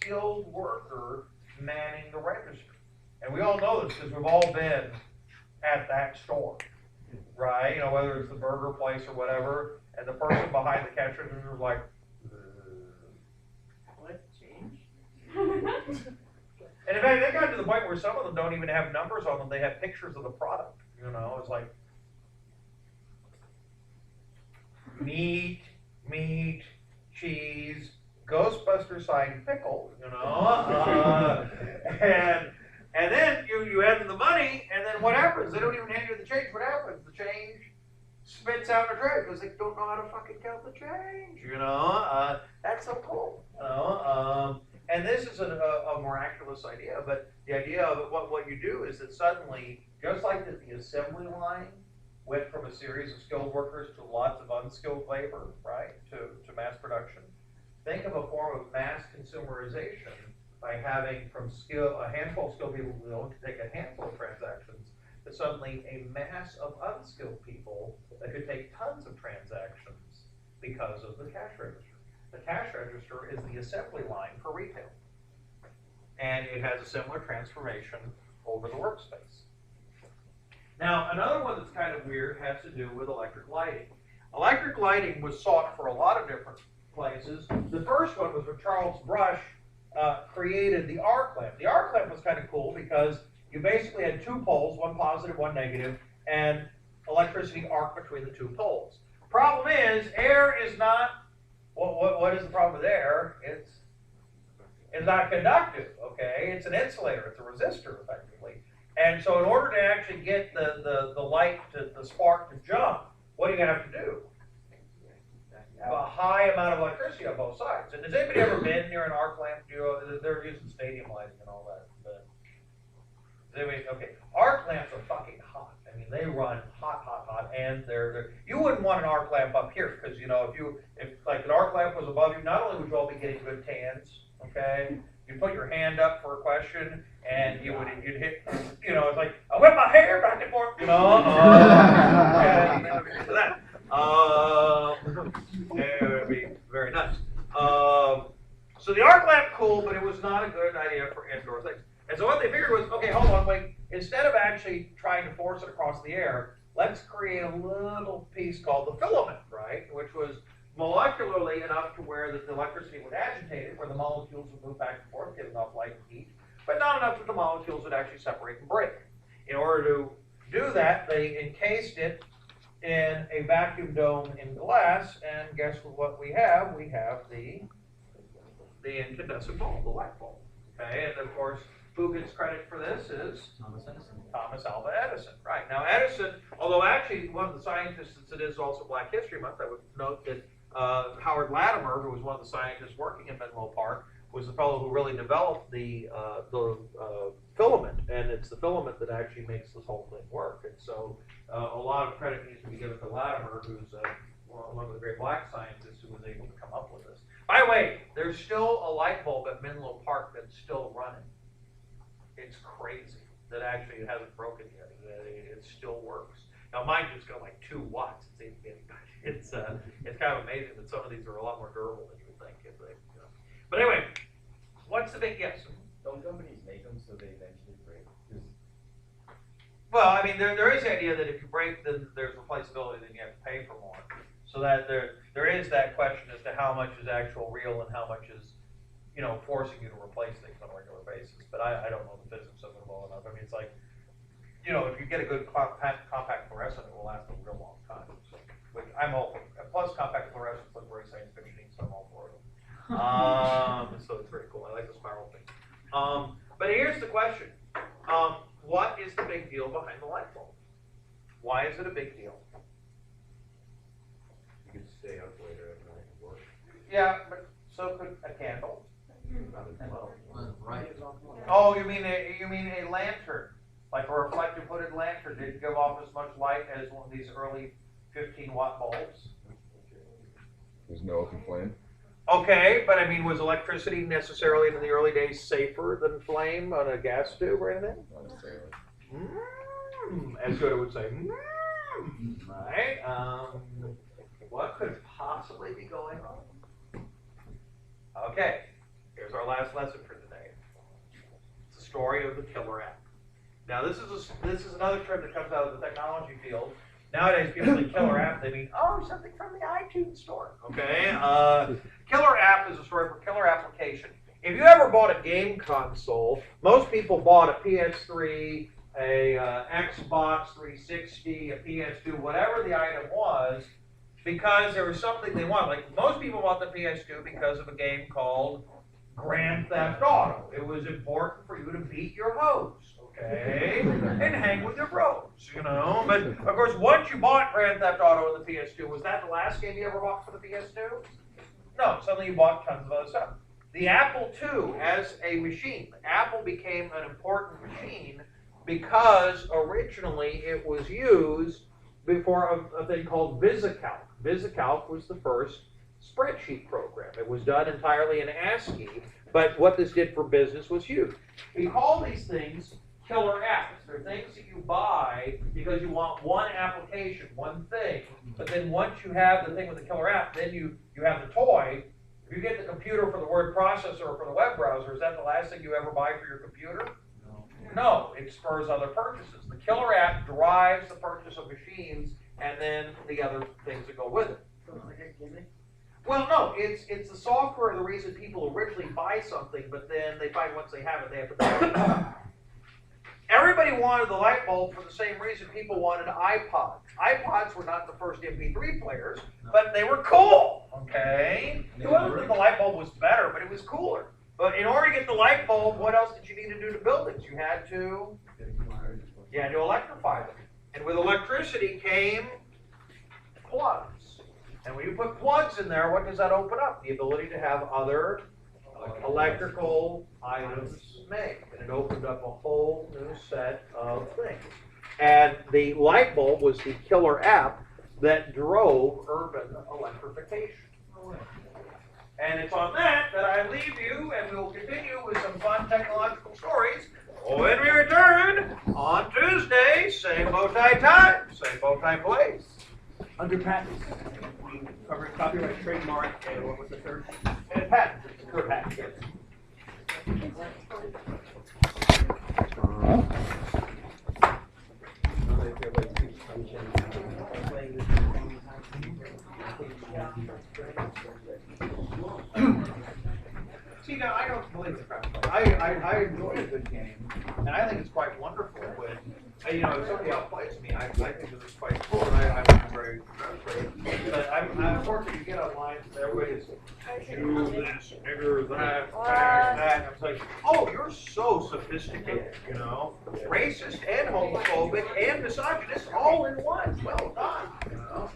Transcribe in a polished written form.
skilled worker manning the register. And we all know this because we've all been at that store, right? You know, whether it's the burger place or whatever, and the person behind the cash register is like, what change? And in fact, they got to the point where some of them don't even have numbers on them. They have pictures of the product. You know, it's like meat, cheese, Ghostbuster sign pickle. You know, and then you add in the money, and then what happens? They don't even hand you the change. What happens? The change spits out in a tray because they don't know how to fucking count the change. You know, that's so cool. You know. And this is a miraculous idea, but the idea of it, what you do is that suddenly, just like the assembly line went from a series of skilled workers to lots of unskilled labor, right, to mass production, think of a form of mass consumerization by having from a handful of skilled people willing to take a handful of transactions, to suddenly a mass of unskilled people that could take tons of transactions because of the cash register. The cash register is the assembly line for retail. And it has a similar transformation over the workspace. Now, another one that's kind of weird has to do with electric lighting. Electric lighting was sought for a lot of different places. The first one was when Charles Brush created the arc lamp. The arc lamp was kind of cool because you basically had two poles, one positive, one negative, and electricity arced between the two poles. Problem is, air is not. What is the problem with air? It's not conductive, okay? It's an insulator, it's a resistor, effectively. And so in order to actually get the light, the spark to jump, what do you have to do? Have a high amount of electricity on both sides. And has anybody ever been near an arc lamp? They're using stadium lighting and all that. But okay, arc lamps are fucking hot. I mean, they run hot, and they're you wouldn't want an arc lamp up here because you know if like an arc lamp was above you, not only would you all be getting good tans, okay, you put your hand up for a question and you'd hit, you know, it's like I whip my hair back and forth, you know, it would be very nice. So the arc lamp, cool, but it was not a good idea for indoor things. And so what they figured was, okay, hold on, wait. Instead of actually trying to force it across the air, let's create a little piece called the filament, right? Which was molecularly enough to where the electricity would agitate it, where the molecules would move back and forth, give enough light and heat, but not enough that the molecules would actually separate and break. In order to do that, they encased it in a vacuum dome in glass, and guess what we have? We have the incandescent bulb, the light bulb. Okay, and of course, who gets credit for this is Thomas Alva Edison. Right. Now Edison, although actually one of the scientists, since it is also Black History Month, I would note that Howard Latimer, who was one of the scientists working in Menlo Park, was the fellow who really developed the filament, and it's the filament that actually makes this whole thing work. And so a lot of credit needs to be given to Latimer, who's one of the great black scientists who was able to come up with this. By the way, there's still a light bulb at Menlo Park that's still running. It's crazy that actually it hasn't broken yet. It still works. Now mine just got like 2 watts. It's kind of amazing that some of these are a lot more durable than you would think. But anyway, what's the big yes? Don't companies make them so they eventually break? Well, I mean, there is the idea that if you break, then there's replaceability, then you have to pay for more. So that there is that question as to how much is actual real and how much is, you know, forcing you to replace things on a regular basis. But I don't know the physics of it well enough. I mean, it's like, you know, if you get a good compact fluorescent, it will last a real long time. So, which I'm all for. Plus, compact fluorescents look very science fiction, so I'm all for it. So it's very cool. I like the spiral thing. But here's the question. What is the big deal behind the light bulb? Why is it a big deal? You can stay up later at night and work. Yeah, but so could a candle. Right. Oh, you mean a lantern, like a reflective hooded lantern didn't give off as much light as one of these early 15-watt bulbs. There's no open flame. Okay, but I mean, was electricity necessarily in the early days safer than flame on a gas tube or anything? Not necessarily. As Yoda would say, right? What could possibly be going on? Okay, here's our last lesson for today. It's the story of the killer app. Now this is another term that comes out of the technology field. Nowadays people say killer app, they mean, oh, something from the iTunes store. Okay? Killer app is a story for killer application. If you ever bought a game console, most people bought a PS3, a Xbox 360, a PS2, whatever the item was, because there was something they wanted. Like most people bought the PS2 because of a game called Grand Theft Auto. It was important for you to beat your hoes, okay, and hang with your bros, you know. But of course, once you bought Grand Theft Auto and the PS2, was that the last game you ever bought for the PS2? No, suddenly you bought tons of other stuff. The Apple II as a machine, Apple became an important machine because originally it was used before a thing called VisiCalc. VisiCalc was the first spreadsheet program. It was done entirely in ASCII, but what this did for business was huge. We call these things killer apps. They're things that you buy because you want one application, one thing, but then once you have the thing with the killer app, then you have the toy. If you get the computer for the word processor or for the web browser, is that the last thing you ever buy for your computer? No, it spurs other purchases. The killer app drives the purchase of machines and then the other things that go with it. So it's like a gimmick? Well, no, it's the software, the reason people originally buy something, but then they find once they have it, they have to buy it. Everybody wanted the light bulb for the same reason people wanted iPods. iPods were not the first MP3 players, but they were cool, okay? It wasn't that the light bulb was better, but it was cooler. But in order to get the light bulb, what else did you need to do to buildings? You had to electrify them. And with electricity came plugs. And when you put plugs in there, what does that open up? The ability to have other electrical items made. And it opened up a whole new set of things. And the light bulb was the killer app that drove urban electrification. And it's on that I leave you, and we'll continue with some fun technological stories when we return on Tuesday. Same bow tie time, same bow tie place. Under patents, we covered copyright, trademark, and what was the third? And patents, it's a good patent, yes. See, now, I don't believe the crap. I enjoy a good game, and I think it's quite wonderful when, you know, if somebody outplays me, I think that it's quite cool, and I'm very frustrated. But I'm unfortunately, you get online, everybody's, you this, nigger, that, that. I'm like, oh, you're so sophisticated, you know, racist and homophobic and misogynist all in one. Well done, you know.